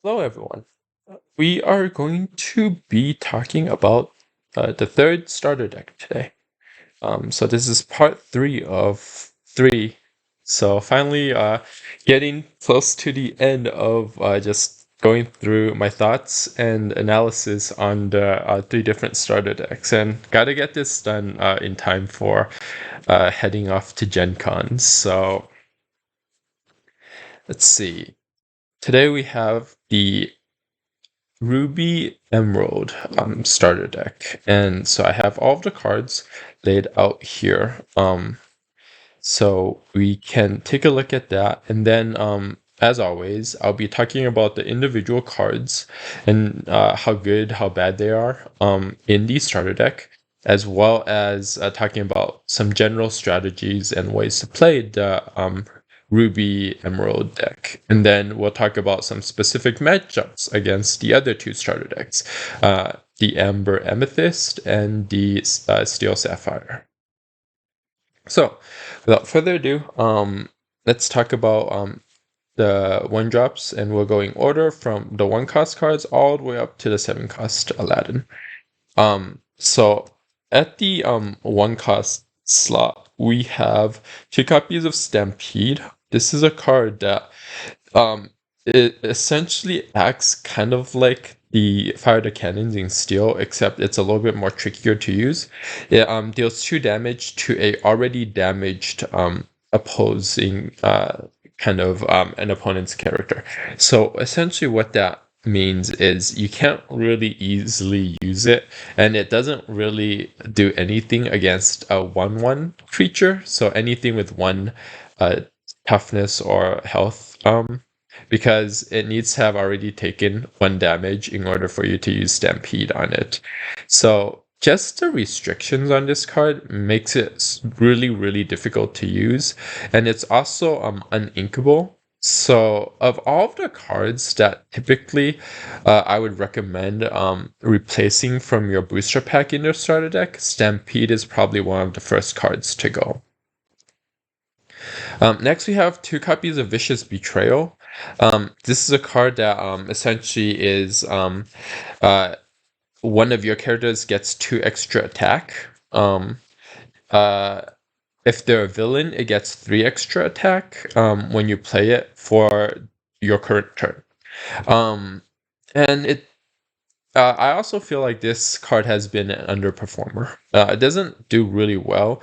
Hello, everyone. We are going to be talking about the third starter deck today. So this is part three of three. So finally, getting close to the end of just going through my thoughts and analysis on the three different starter decks, and gotta get this done in time for heading off to Gen Con. So let's see. Today we have the Ruby Emerald starter deck. And so I have all of the cards laid out here. So we can take a look at that. And then, as always, I'll be talking about the individual cards and how good, how bad they are in the starter deck, as well as talking about some general strategies and ways to play the Ruby Emerald deck. And then we'll talk about some specific matchups against the other two starter decks, the Amber Amethyst and the Steel Sapphire. So, without further ado, let's talk about the one drops, and we're going order from the one cost cards all the way up to the 7 cost Aladdin. So at the one cost slot, we have 2 copies of Stampede. This is a card that it essentially acts kind of like the Fire the Cannons in Steel, except it's a little bit more trickier to use. It deals 2 damage to a already damaged opposing kind of an opponent's character. So essentially what that means is you can't really easily use it, and it doesn't really do anything against a 1/1 creature, so anything with 1 toughness or health, because it needs to have already taken 1 damage in order for you to use Stampede on it. So just the restrictions on this card makes it really, really difficult to use, and it's also uninkable. So of all of the cards that typically I would recommend replacing from your booster pack in your starter deck, Stampede is probably one of the first cards to go. Next, we have 2 copies of Vicious Betrayal. This is a card that essentially is one of your characters gets 2 extra attack. Uh, if they're a villain, it gets 3 extra attack when you play it for your current turn. And I also feel like this card has been an underperformer. It doesn't do really well.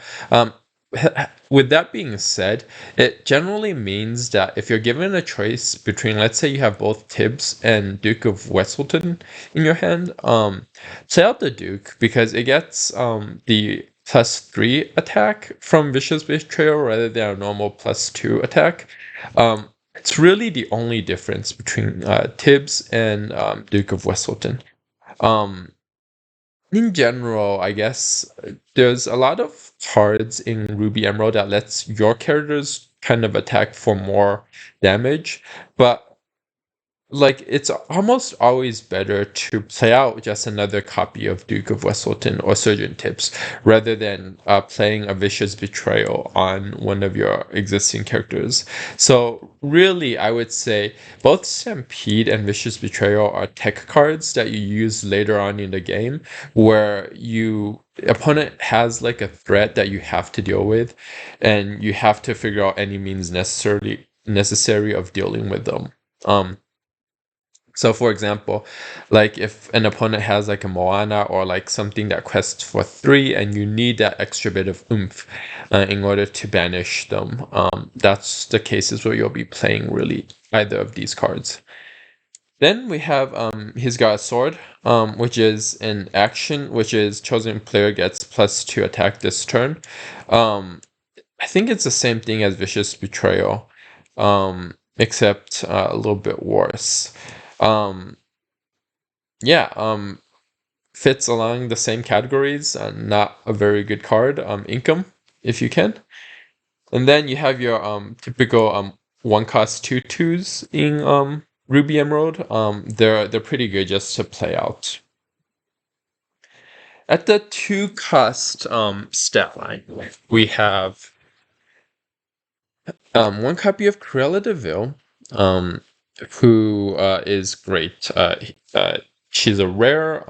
With that being said, it generally means that if you're given a choice between, let's say you have both Tibbs and Duke of Westleton in your hand, play out the Duke because it gets the +3 attack from Vicious Betrayal rather than a normal +2 attack. It's really the only difference between Tibbs and Duke of Westleton. Um, in general, I guess there's a lot of cards in Ruby Emerald that lets your characters kind of attack for more damage, but like it's almost always better to play out just another copy of Duke of Westleton or Surgeon Tips rather than playing a Vicious Betrayal on one of your existing characters. So really, I would say both Stampede and Vicious Betrayal are tech cards that you use later on in the game, where you opponent has like a threat that you have to deal with, and you have to figure out any means necessary of dealing with them. So for example, like if an opponent has like a Moana or like something that quests for 3 and you need that extra bit of oomph in order to banish them, that's the cases where you'll be playing really either of these cards. Then we have he's got a sword, which is an action, which is chosen player gets +2 attack this turn. I think it's the same thing as Vicious Betrayal, except a little bit worse. Um, yeah, fits along the same categories. Not a very good card. Income, if you can. And then you have your typical 1 cost 2/2s in Ruby Emerald. They're pretty good just to play out. At the 2 cost stat line, we have 1 copy of Cruella de Vil. who is great. She's a rare,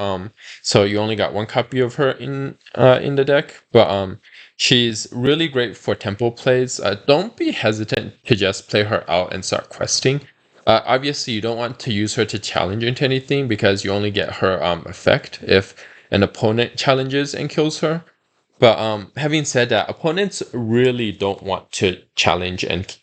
so you only got one copy of her in the deck, but she's really great for tempo plays. Don't be hesitant to just play her out and start questing. Obviously, you don't want to use her to challenge into anything because you only get her effect if an opponent challenges and kills her. But having said that, opponents really don't want to challenge and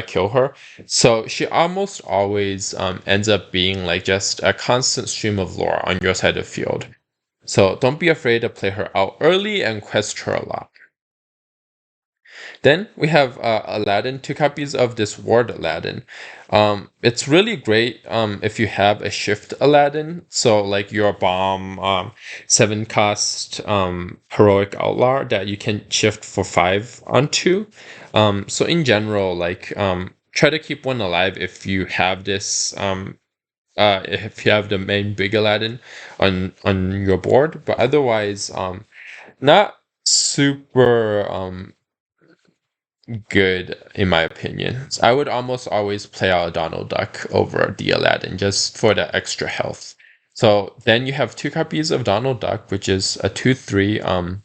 kill her. So she almost always ends up being like just a constant stream of lore on your side of the field. So don't be afraid to play her out early and quest her a lot. Then we have Aladdin, two copies of this Ward Aladdin. It's really great if you have a shift Aladdin, so like your bomb 7 cost heroic outlaw that you can shift for 5 onto. So in general, like try to keep one alive if you have this if you have the main big Aladdin on your board, but otherwise not super good in my opinion. I would almost always play out a Donald Duck over the Aladdin just for the extra health. So then you have two copies of Donald Duck, which is a 2/3,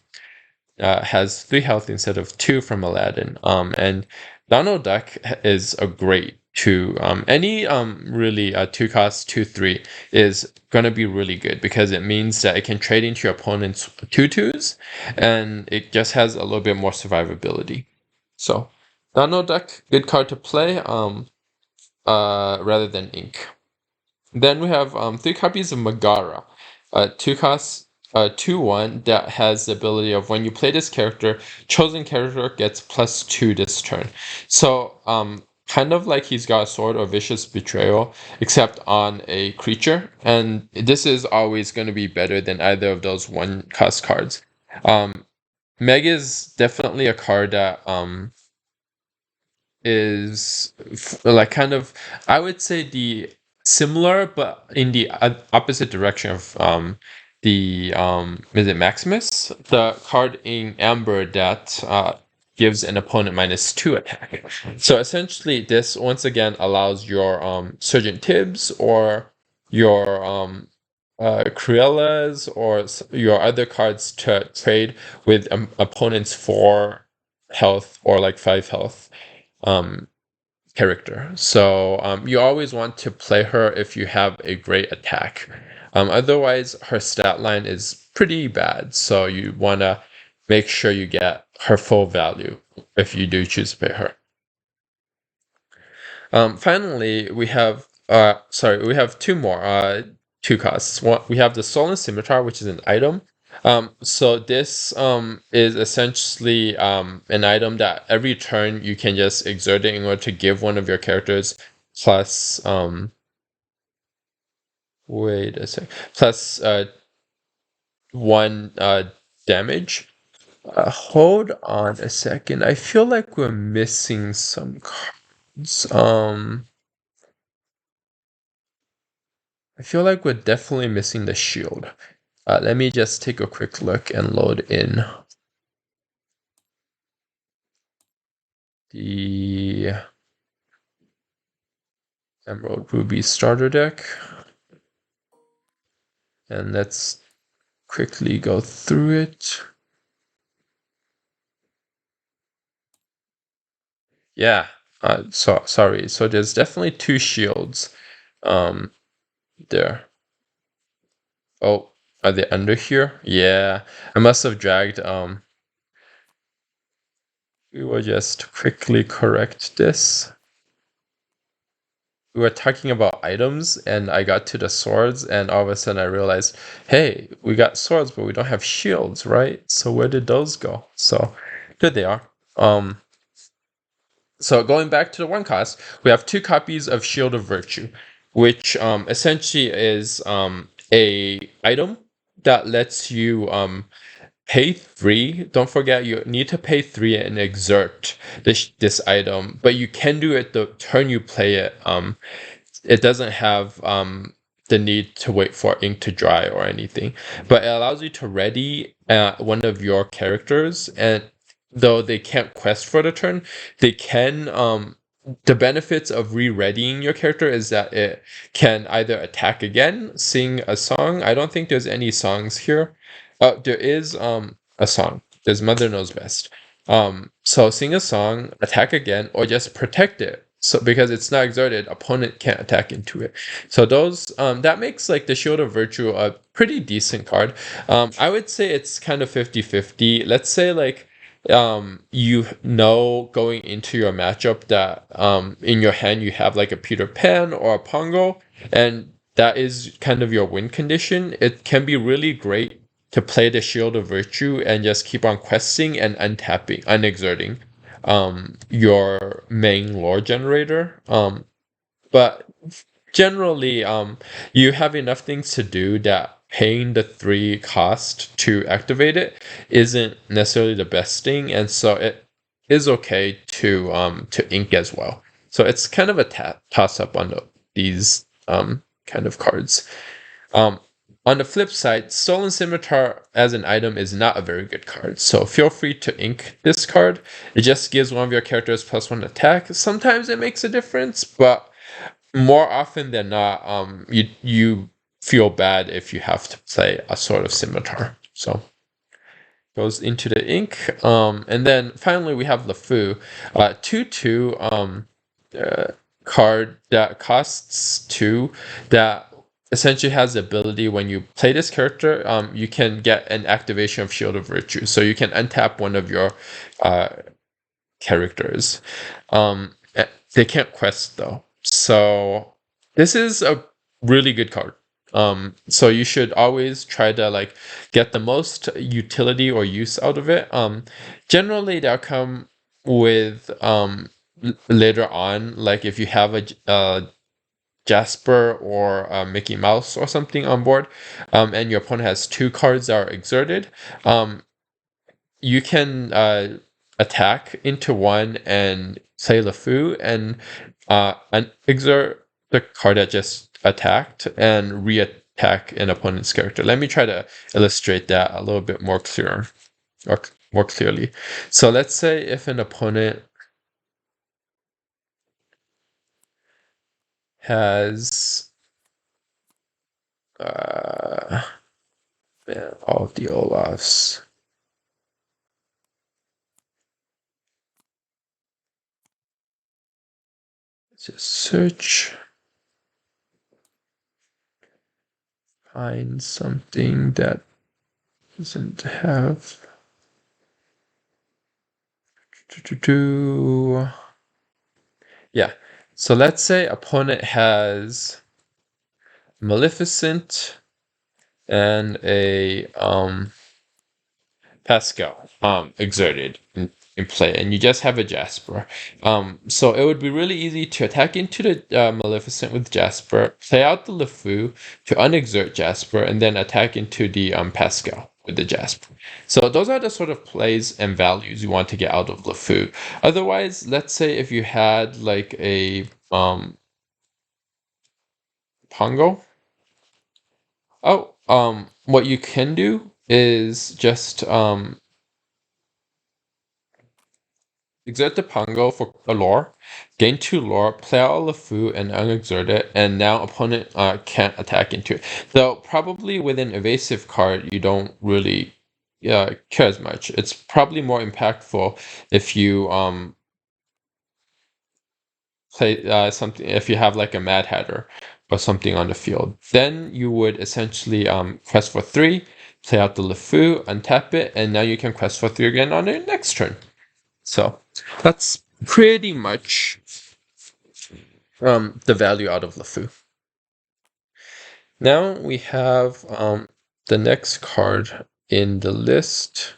has 3 health instead of 2 from Aladdin. And Donald Duck is a great two. Any really 2 cost 2/3 is gonna be really good because it means that it can trade into your opponent's 2/2s, and it just has a little bit more survivability. So, Donald Duck, good card to play, rather than Ink. Then we have 3 copies of Megara, 2 costs, 2/1 that has the ability of when you play this character, chosen character gets +2 this turn. So, kind of like he's got a sword or vicious betrayal, except on a creature, and this is always going to be better than either of those 1 cost cards. Meg is definitely a card that is like kind of, I would say, the similar but in the opposite direction of the is it Maximus, the card in Amber that gives an opponent -2 attack. So essentially this once again allows your Sergeant Tibbs or your Cruellas or your other cards to trade with opponents 4 health or like 5 health um, character. So you always want to play her if you have a great attack. Otherwise, her stat line is pretty bad. So you want to make sure you get her full value if you do choose to play her. Finally, we have we have 2 more 2 costs. One, we have the Stolen Scimitar, which is an item. So this is essentially an item that every turn you can just exert it in order to give one of your characters plus wait a sec, plus 1 damage. Hold on a second. I feel like we're missing some cards. I feel like we're definitely missing the shield. Let me just take a quick look and load in the Emerald Ruby starter deck. And let's quickly go through it. Yeah, sorry. So there's definitely 2 shields there. Oh, are they under here? Yeah, I must have dragged we will just quickly correct this. We were talking about items and I got to the swords and all of a sudden I realized, hey, we got swords but we don't have shields, right? So where did those go? So there they are. So going back to the 1 cost, we have 2 copies of Shield of Virtue, which essentially is a item that lets you pay 3. Don't forget you need to pay 3 and exert this item, but you can do it the turn you play it. It doesn't have the need to wait for ink to dry or anything, but it allows you to ready one of your characters, and though they can't quest for the turn, they can the benefits of re-readying your character is that it can either attack again, sing a song. I don't think there's any songs here. There is a song. There's Mother Knows Best. So sing a song, attack again, or just protect it. So because it's not exerted, opponent can't attack into it. So those that makes like the Shield of Virtue a pretty decent card. I would say it's kind of 50-50. Let's say like you know going into your matchup that in your hand you have like a Peter Pan or a Pongo, and that is kind of your win condition. It can be really great to play the Shield of Virtue and just keep on questing and untapping, unexerting your main lore generator. But generally, you have enough things to do that paying the 3 cost to activate it isn't necessarily the best thing, and so it is okay to ink as well. So it's kind of a toss up on these kind of cards. On the flip side, Stolen Scimitar as an item is not a very good card, so feel free to ink this card. It just gives one of your characters +1 attack. Sometimes it makes a difference, but more often than not, you feel bad if you have to play a sort of scimitar. So goes into the ink. And then finally we have LeFou, 2/2 card that costs 2 that essentially has the ability when you play this character, you can get an activation of Shield of Virtue. So you can untap one of your characters. They can't quest though. So this is a really good card. So you should always try to like get the most utility or use out of it. Generally they'll come with later on, like if you have a Jasper or a Mickey Mouse or something on board, and your opponent has 2 cards that are exerted, you can attack into one and play LeFou and exert the card that just attacked and re-attack an opponent's character. Let me try to illustrate that a little bit more clearer or more clearly. So let's say if an opponent has man, all of the Olafs. Let's just search. Find something that doesn't have. Yeah. So let's say opponent has Maleficent and a Pascal exerted in play, and you just have a Jasper. So it would be really easy to attack into the Maleficent with Jasper, play out the LeFou to unexert Jasper, and then attack into the Pascal with the Jasper. So those are the sort of plays and values you want to get out of LeFou. Otherwise, let's say if you had like a Pongo. Oh, what you can do is just exert the Pongo for a lore, gain 2 lore, play out a LeFou and unexert it, and now opponent can't attack into it. So probably with an evasive card, you don't really care as much. It's probably more impactful if you play something, if you have like a Mad Hatter or something on the field. Then you would essentially quest for 3, play out the LeFou, untap it, and now you can quest for 3 again on your next turn. So that's pretty much the value out of LeFou. Now we have the next card in the list.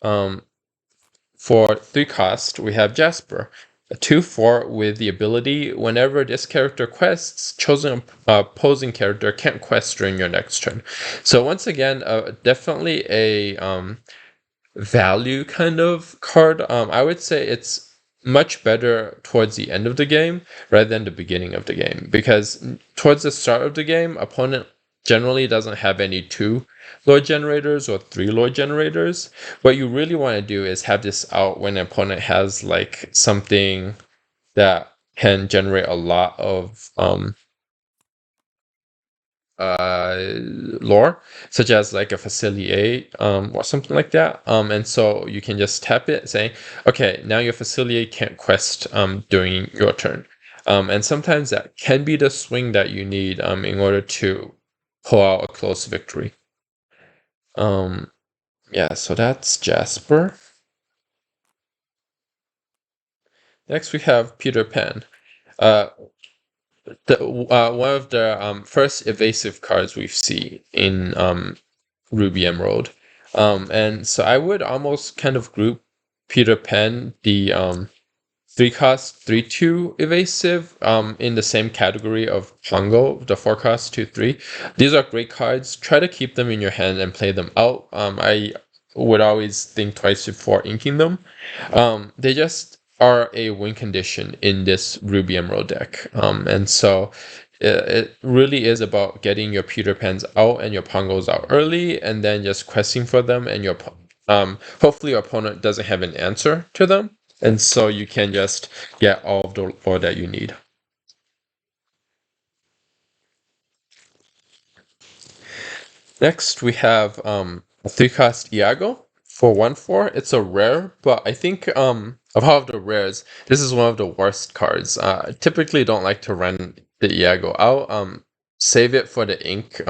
For 3 cost, we have Jasper, a 2/4 with the ability whenever this character quests, chosen opposing character can't quest during your next turn. So once again, definitely a value kind of card. I would say it's much better towards the end of the game rather than the beginning of the game, because towards the start of the game, opponent generally doesn't have any 2 Lord generators or 3 Lord generators. What you really want to do is have this out when an opponent has like something that can generate a lot of lore, such as like a facilitate or something like that. And so you can just tap it saying, okay, now your facilitate can't quest during your turn. And sometimes that can be the swing that you need in order to pull out a close victory. Yeah, so that's Jasper. Next we have Peter Pan. Uh, one of the first evasive cards we've seen in Ruby Emerald. And so I would almost kind of group Peter Pan, the 3-cost 3/2 evasive, in the same category of Pongo, the 4-cost 2/3. These are great cards. Try to keep them in your hand and play them out. I would always think twice before inking them. They just are a win condition in this Ruby Emerald deck. And so it really is about getting your Peter Pans out and your Pongos out early, and then just questing for them, and hopefully your opponent doesn't have an answer to them, and so you can just get all of the lore that you need. Next, we have a 3-cost Iago for 1/4. It's a rare, but I think of all of the rares, this is one of the worst cards. I typically don't like to run the Iago out. Save it for the ink.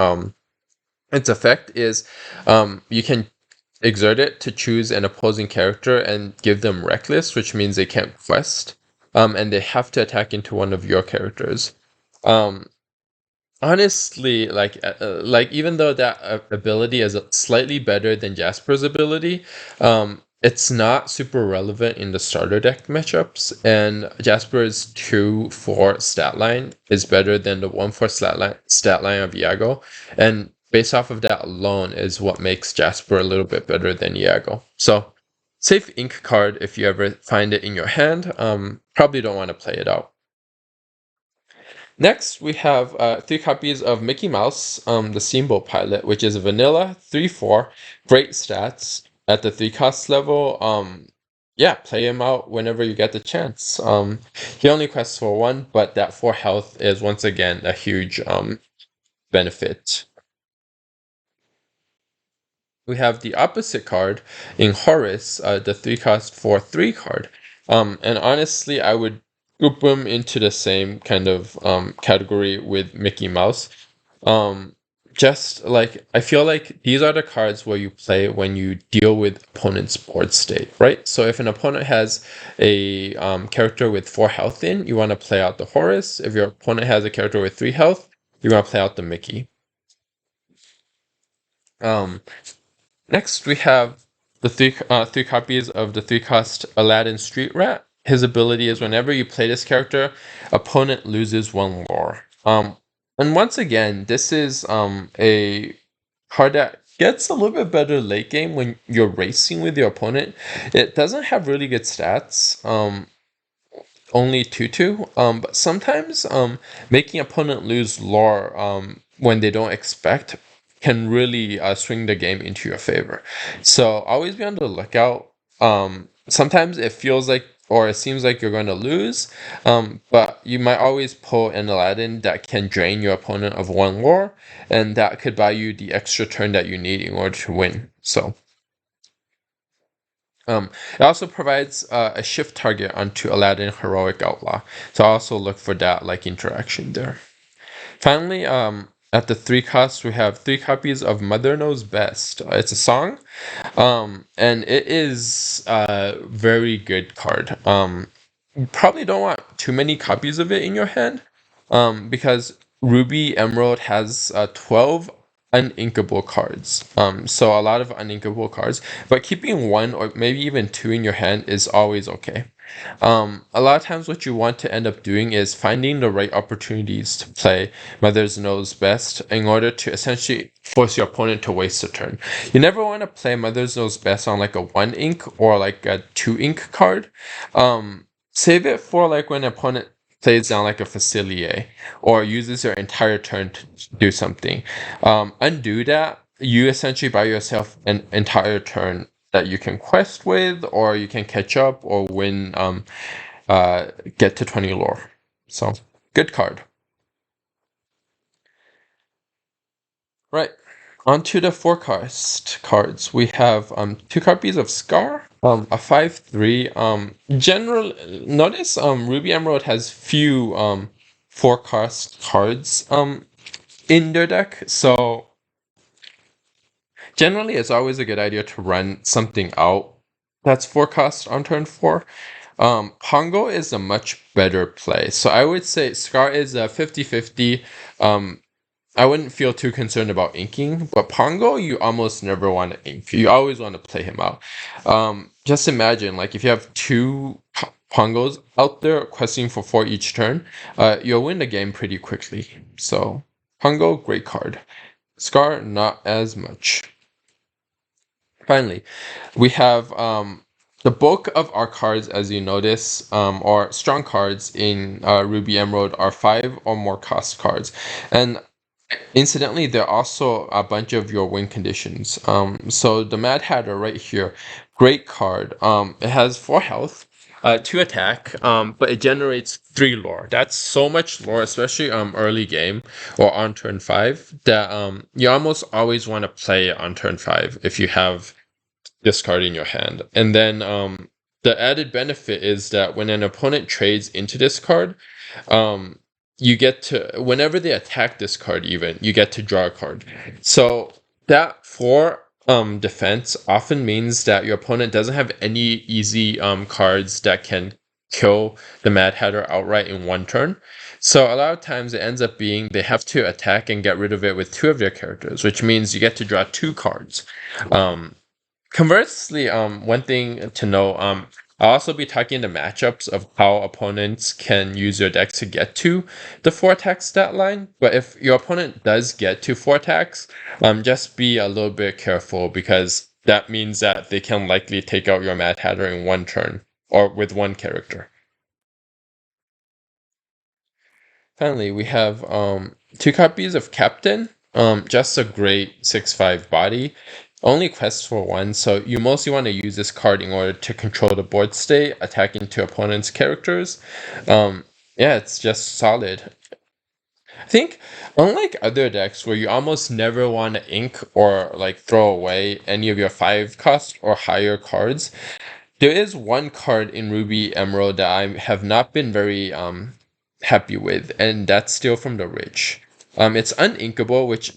Its effect is you can exert it to choose an opposing character and give them reckless, which means they can't quest, and they have to attack into one of your characters. Um, Honestly, like even though that ability is slightly better than Jasper's ability, it's not super relevant in the starter deck matchups. And Jasper's 2/4 stat line is better than the 1/4 stat line of Iago, and based off of that alone is what makes Jasper a little bit better than Iago. So, safe ink card if you ever find it in your hand. Probably don't want to play it out. Next, we have 3 copies of Mickey Mouse, the Steamboat Pilot, which is vanilla, 3/4, great stats at the 3-cost level. Yeah, play him out whenever you get the chance. He only quests for 1, but that 4 health is once again a huge benefit. We have the opposite card in Horus, the 3-cost for 3 card. And honestly, I would group them into the same kind of category with Mickey Mouse. Just like I feel like these are the cards where you play when you deal with opponent's board state, right? So if an opponent has a character with 4 health in, you want to play out the Horus. If your opponent has a character with 3 health, you want to play out the Mickey. Um, Next, we have the 3 copies of the 3-cost Aladdin Street Rat. His ability is whenever you play this character, opponent loses 1 lore. And once again, this is a card that gets a little bit better late game when you're racing with your opponent. It doesn't have really good stats. Only 2/2. But sometimes making opponent lose lore when they don't expect can really swing the game into your favor. So always be on the lookout. Sometimes it feels like or it seems like you're going to lose, but you might always pull an Aladdin that can drain your opponent of 1 lore, and that could buy you the extra turn that you need in order to win. So it also provides a shift target onto Aladdin Heroic Outlaw. So I also look for that like interaction there. Finally, at the 3 costs, we have 3 copies of Mother Knows Best. It's a song, and it is a very good card. You probably don't want too many copies of it in your hand, because Ruby Emerald has 12 uninkable cards. So a lot of uninkable cards, but keeping 1 or maybe even 2 in your hand is always okay. A lot of times what you want to end up doing is finding the right opportunities to play Mother's Knows Best in order to essentially force your opponent to waste a turn. You never want to play Mother's Knows Best on like a 1 ink or like a 2 ink card. Save it for like when an opponent plays down like a Facilier, or uses your entire turn to do something. Undo that, you essentially buy yourself an entire turn that you can quest with, or you can catch up or win, get to 20 lore. So, good card. Right. On to the forecast cards. We have two copies of Scar, a 5/3. General notice Ruby Emerald has few forecast cards in their deck, so generally it's always a good idea to run something out that's forecast on turn 4. Pongo is a much better play. So I would say Scar is a 50/50. I wouldn't feel too concerned about inking, but Pongo, you almost never want to ink. You always want to play him out. Just imagine, like, if you have two Pongos out there questing for 4 each turn, you'll win the game pretty quickly. So, Pongo, great card. Scar, not as much. Finally, we have the bulk of our cards, as you notice, or strong cards in Ruby Emerald are 5 or more cost cards. And incidentally, there are also a bunch of your win conditions. So the Mad Hatter right here, great card. It has 4 health, 2 attack, but it generates 3 lore. That's so much lore, especially early game or on turn 5, that you almost always want to play on turn 5 if you have this card in your hand. And then the added benefit is that when an opponent trades into this card, you get to, whenever they attack this card, even you get to draw a card. So that 4 defense often means that your opponent doesn't have any easy cards that can kill the Mad Hatter outright in 1 turn. So a lot of times it ends up being they have to attack and get rid of it with 2 of their characters, which means you get to draw 2 cards. Conversely, one thing to know, I'll also be talking the matchups of how opponents can use your deck to get to the 4 attack stat line. But if your opponent does get to 4 attacks, just be a little bit careful, because that means that they can likely take out your Mad Hatter in 1 turn or with 1 character. Finally, we have 2 copies of Captain. Just a great 6/5 body. Only quests for 1, so you mostly want to use this card in order to control the board state, attacking to opponents' characters. Yeah, it's just solid. I think, unlike other decks where you almost never want to ink or like throw away any of your 5 cost or higher cards, there is one card in Ruby Emerald that I have not been very happy with, and that's Steal from the Rich. It's uninkable, which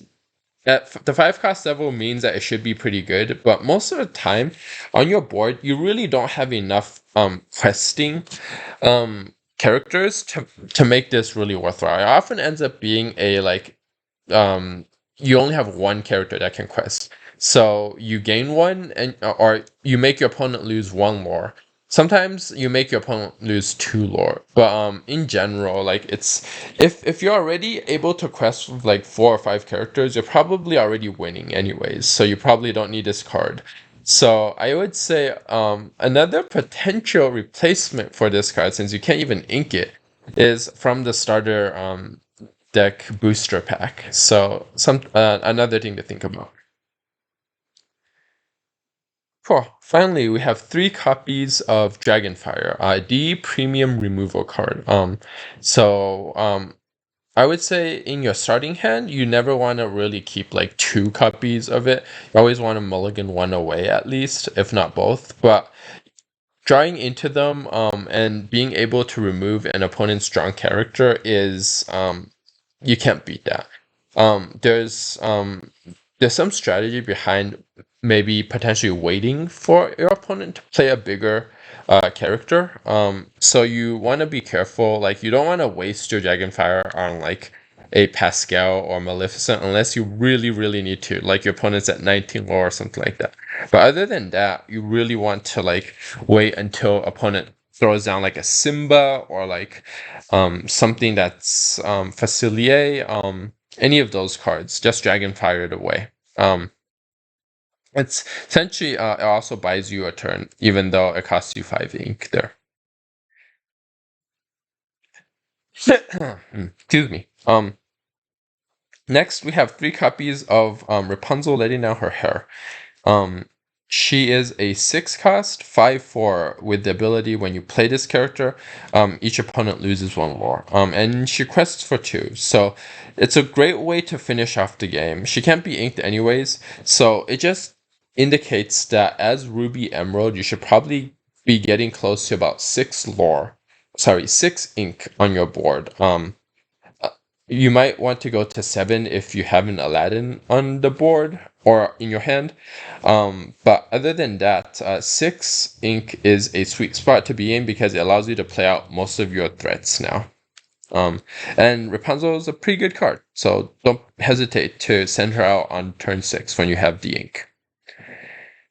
at the 5 cost level means that it should be pretty good, but most of the time on your board you really don't have enough questing characters to make this really worthwhile. It often ends up being a like you only have 1 character that can quest. So you gain 1, and or you make your opponent lose 1 lore. Sometimes you make your opponent lose 2 lore, but in general, like, it's if you're already able to quest with like 4 or 5 characters, you're probably already winning anyways. So you probably don't need this card. So I would say another potential replacement for this card, since you can't even ink it, is from the starter deck booster pack. So some another thing to think about. Cool. Finally, we have 3 copies of Dragonfire, the premium removal card. I would say in your starting hand, you never want to really keep like 2 copies of it. You always want to mulligan 1 away at least, if not both. But drawing into them and being able to remove an opponent's strong character is you can't beat that. There's some strategy behind maybe potentially waiting for your opponent to play a bigger character. So you want to be careful. Like, you don't want to waste your Dragonfire on like a Pascal or Maleficent unless you really, really need to. Like, your opponent's at 19 lore or something like that. But other than that, you really want to like wait until opponent throws down like a Simba or like something that's Facilier, any of those cards, just Dragonfire it away. It's essentially it also buys you a turn, even though it costs you 5 ink there. Excuse me. Next we have three copies of Rapunzel letting down her hair. Um, she is a 6 cost, 5/4 with the ability when you play this character, each opponent loses one lore. And she quests for 2. So it's a great way to finish off the game. She can't be inked anyways, so it just indicates that as Ruby Emerald, you should probably be getting close to about 6 lore. Sorry, 6 ink on your board. Uh, You might want to go to 7 if you have an Aladdin on the board or in your hand. But other than that, 6 ink is a sweet spot to be in because it allows you to play out most of your threats now. Um, and Rapunzel is a pretty good card, so don't hesitate to send her out on turn 6 when you have the ink.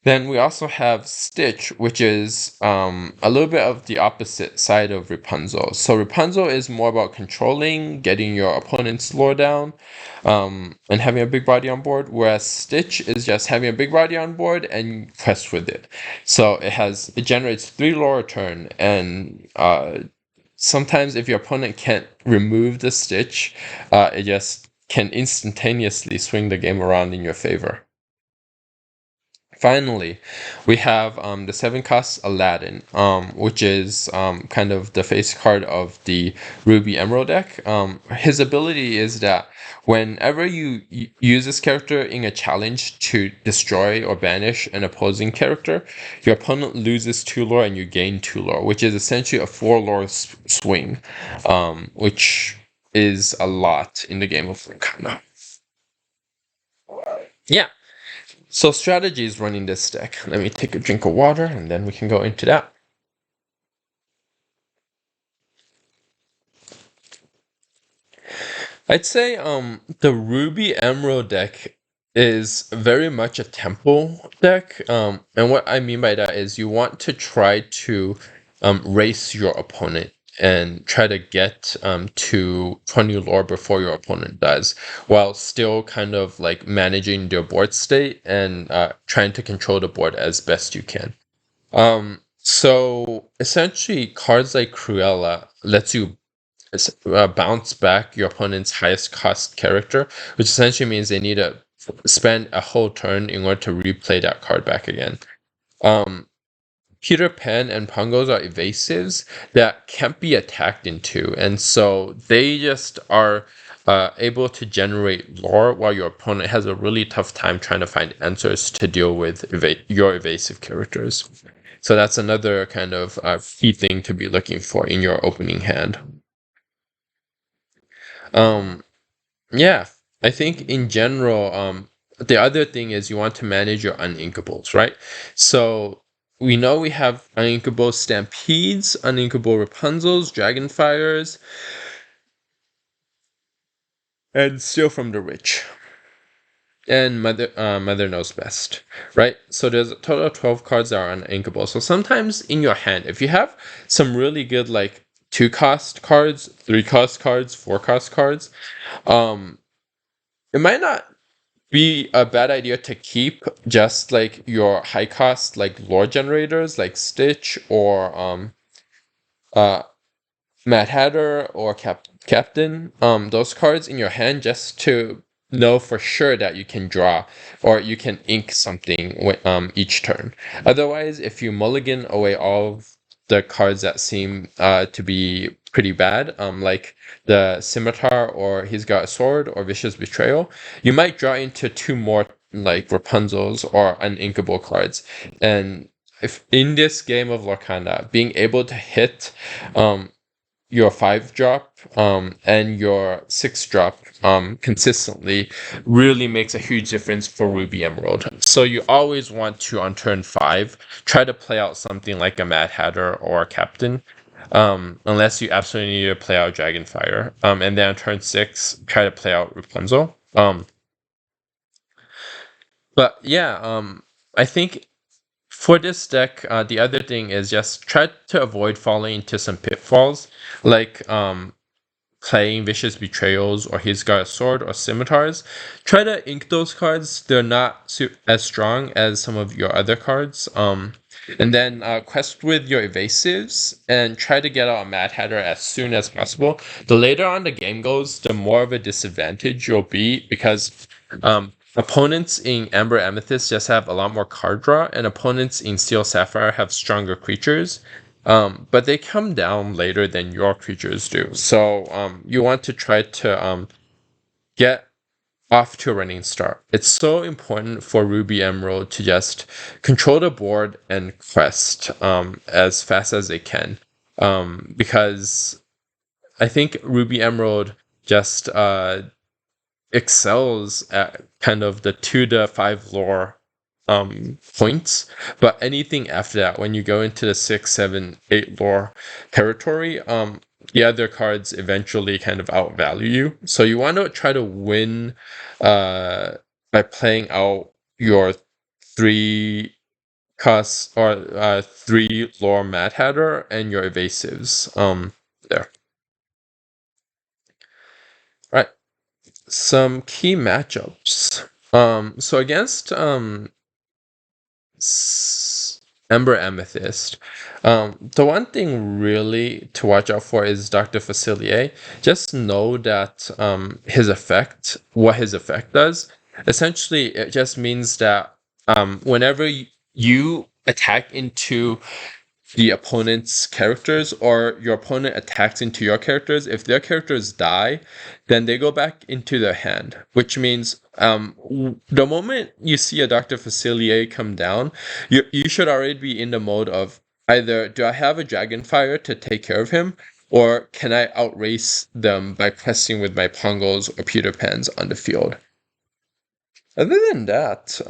Then we also have Stitch, which is a little bit of the opposite side of Rapunzel. So Rapunzel is more about controlling, getting your opponent's lore down, and having a big body on board, whereas Stitch is just having a big body on board and quest with it. So it generates 3 lore a turn, and sometimes if your opponent can't remove the Stitch, it just can instantaneously swing the game around in your favor. Finally, we have the 7 cost Aladdin, which is kind of the face card of the Ruby Emerald deck. His ability is that whenever you use this character in a challenge to destroy or banish an opposing character, your opponent loses 2 lore and you gain 2 lore, which is essentially a 4 lore swing, which is a lot in the game of Lorcana. Yeah. So strategies running this deck. Let me take a drink of water and then we can go into that. I'd say the Ruby Emerald deck is very much a tempo deck. And what I mean by that is you want to try to race your opponent and try to get to 20 lore before your opponent does, while still kind of like managing their board state and trying to control the board as best you can. So essentially, cards like Cruella lets you bounce back your opponent's highest cost character, which essentially means they need to spend a whole turn in order to replay that card back again. Um, Peter Pan and Pungos are evasives that can't be attacked into, and so they just are able to generate lore while your opponent has a really tough time trying to find answers to deal with your evasive characters. So that's another kind of key thing to be looking for in your opening hand. Um, yeah, I think in general, the other thing is you want to manage your uninkables, right? So we know we have uninkable Stampedes, uninkable Rapunzels, Dragonfires, and Steal from the Rich. And Mother Knows Best, right? So there's a total of 12 cards that are uninkable. So sometimes in your hand, if you have some really good like 2 cost cards, 3 cost cards, 4 cost cards, um, it might not be a bad idea to keep just like your high cost like lore generators like Stitch or uh Mad Hatter or Captain, those cards in your hand just to know for sure that you can draw or you can ink something with each turn. Otherwise, if you mulligan away all of the cards that seem to be pretty bad, like the Scimitar or He's Got a Sword or Vicious Betrayal, you might draw into 2 more like Rapunzels or uninkable cards. And if in this game of Lorcana, being able to hit your 5 drop and your 6 drop consistently really makes a huge difference for Ruby Emerald. So you always want to on turn 5 try to play out something like a Mad Hatter or a Captain, unless you absolutely need to play out Dragonfire. And then on turn 6 try to play out Rapunzel. But yeah, I think for this deck, the other thing is just try to avoid falling into some pitfalls, like playing Vicious Betrayals or He's Got a Sword or Scimitars. Try to ink those cards. They're not as strong as some of your other cards. And then quest with your evasives and try to get out a Mad Hatter as soon as possible. The later on the game goes, the more of a disadvantage you'll be because opponents in Amber Amethyst just have a lot more card draw, and opponents in Steel Sapphire have stronger creatures. But they come down later than your creatures do. So you want to try to get off to a running start. It's so important for Ruby Emerald to just control the board and quest as fast as they can. Because I think Ruby Emerald just excels at kind of the 2 to 5 lore points, but anything after that, when you go into the 6, 7, 8 lore territory, the other cards eventually kind of outvalue you. So you want to try to win by playing out your 3 cost or 3 lore Mad Hatter and your evasives. There. Right. Some key matchups. So against Ember Amethyst, the one thing really to watch out for is Dr. Facilier. Just know that what his effect does, essentially it just means that whenever you attack into the opponent's characters or your opponent attacks into your characters, if their characters die, then they go back into their hand, which means the moment you see a Dr. Facilier come down, you should already be in the mode of either do I have a Dragonfire to take care of him, or can I outrace them by pressing with my Pongos or Peter Pans on the field. Other than that,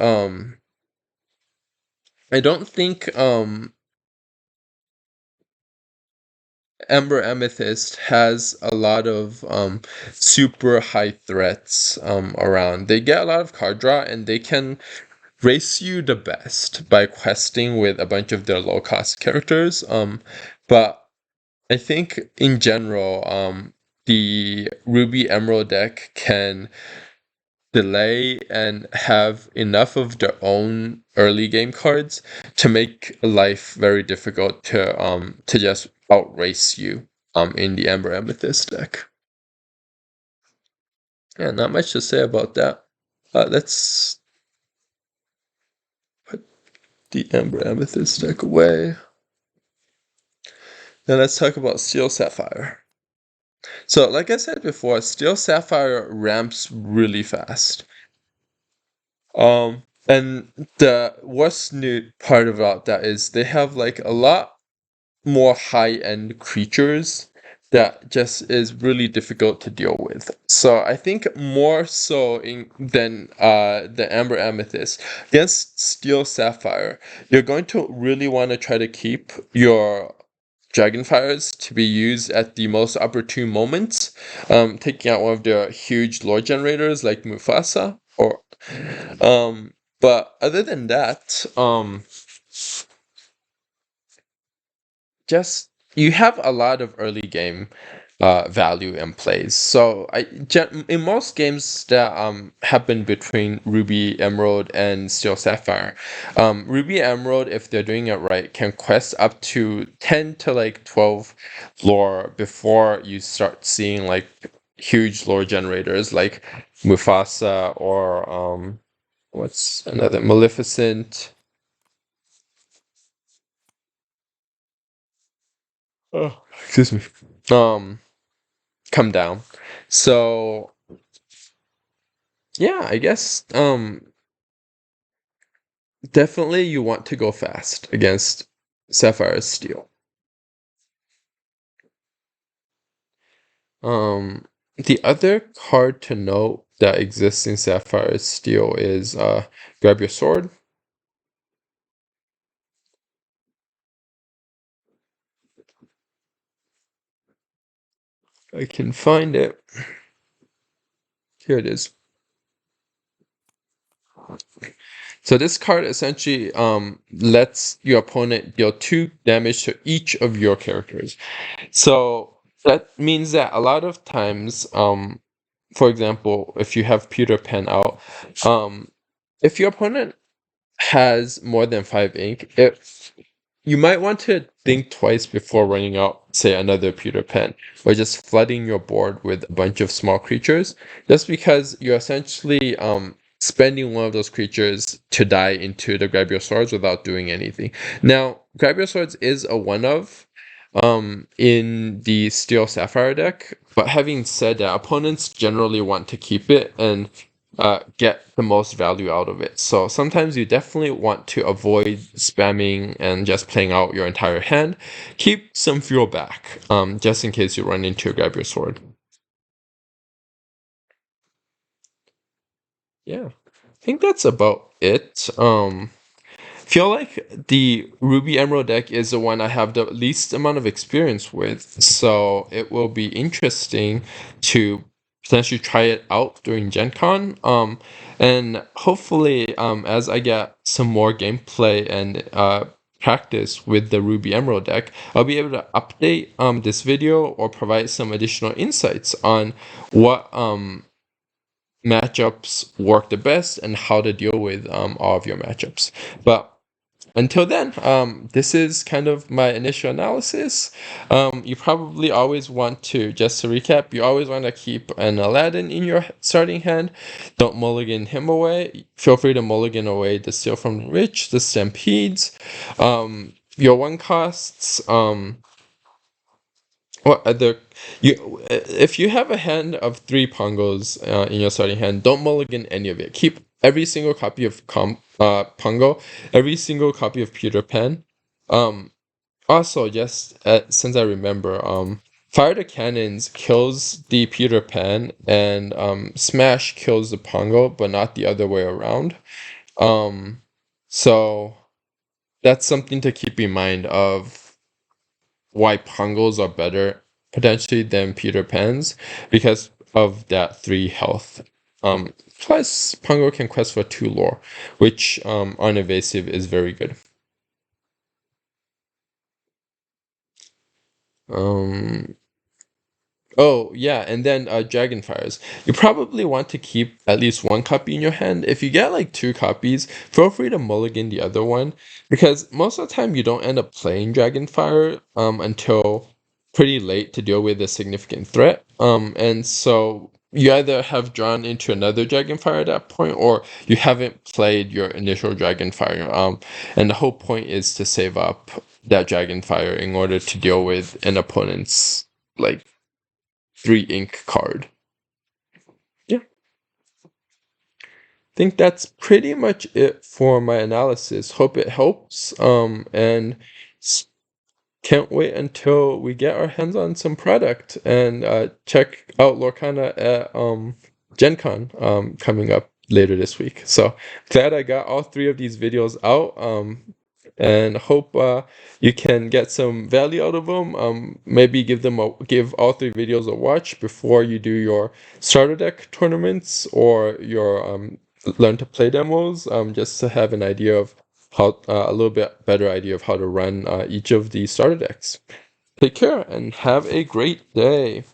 I don't think Ember Amethyst has a lot of super high threats around. They get a lot of card draw, and they can race you the best by questing with a bunch of their low cost characters. But I think in general, the Ruby Emerald deck can delay and have enough of their own early game cards to make life very difficult to just outrace you in the Amber Amethyst deck. Yeah, not much to say about that. Let's put the Amber Amethyst deck away. Now let's talk about Steel Sapphire. So, like I said before, Steel Sapphire ramps really fast. And the worst new part about that is they have like a lot more high-end creatures that just is really difficult to deal with. So I think more so than the Amber Amethyst against Steel Sapphire, you're going to really want to try to keep your Dragonfires to be used at the most opportune moments, taking out one of their huge lore generators like Mufasa, or but other than that, just you have a lot of early game value and plays. So in most games that happen between Ruby Emerald and Steel Sapphire, Ruby Emerald, if they're doing it right, can quest up to 10 to like 12 lore before you start seeing like huge lore generators like Mufasa or what's another, Maleficent. Oh, excuse me. Um, come down. So yeah, I guess definitely you want to go fast against Sapphire Steel. The other card to note that exists in Sapphire Steel is grab your sword. I can find it. Here it is. So this card essentially lets your opponent deal 2 damage to each of your characters. So that means that a lot of times, for example, if you have Peter Pan out, if your opponent has more than 5 ink, you might want to think twice before running out, say, another pewter pen, or just flooding your board with a bunch of small creatures, just because you're essentially spending one of those creatures to die into the grab your swords without doing anything. Now, grab your swords is a one of in the steel sapphire deck, but having said that, opponents generally want to keep it and get the most value out of it. So sometimes you definitely want to avoid spamming and just playing out your entire hand. Keep some fuel back, just in case you run into a grab your sword. Yeah, I think that's about it. Feel like the Ruby Emerald deck is the one I have the least amount of experience with, so it will be interesting to potentially try it out during Gen Con. And hopefully, as I get some more gameplay and practice with the Ruby Emerald deck, I'll be able to update this video or provide some additional insights on what matchups work the best and how to deal with all of your matchups. But until then, this is kind of my initial analysis. You probably always want to, just to recap, you always want to keep an Aladdin in your starting hand. Don't mulligan him away. Feel free to mulligan away the Steal from the Rich, the Stampedes, your one costs. What other if you have a hand of 3 Pongos in your starting hand, don't mulligan any of it. Keep every single copy of Pongo, every single copy of Peter Pan. Also, just since I remember, Fire the Cannons kills the Peter Pan and Smash kills the Pongo, but not the other way around. So that's something to keep in mind of why Pongos are better potentially than Peter Pans because of that 3 health. Plus, Pongo can quest for 2 lore, which on evasive is very good. Um, Oh, yeah, and then Dragonfires. You probably want to keep at least 1 copy in your hand. If you get like 2 copies, feel free to mulligan the other one because most of the time you don't end up playing Dragonfire until pretty late to deal with a significant threat. And so you either have drawn into another Dragonfire at that point or you haven't played your initial Dragonfire. And the whole point is to save up that Dragonfire in order to deal with an opponent's like 3 ink card. Yeah, I think that's pretty much it for my analysis. Hope it helps. And can't wait until we get our hands on some product and check out Lorcana at Gen Con coming up later this week. So glad I got all 3 of these videos out. And hope you can get some value out of them. Maybe give all 3 videos a watch before you do your starter deck tournaments or your learn to play demos. Just to have an idea of how a little bit better idea of how to run each of these starter decks. Take care and have a great day.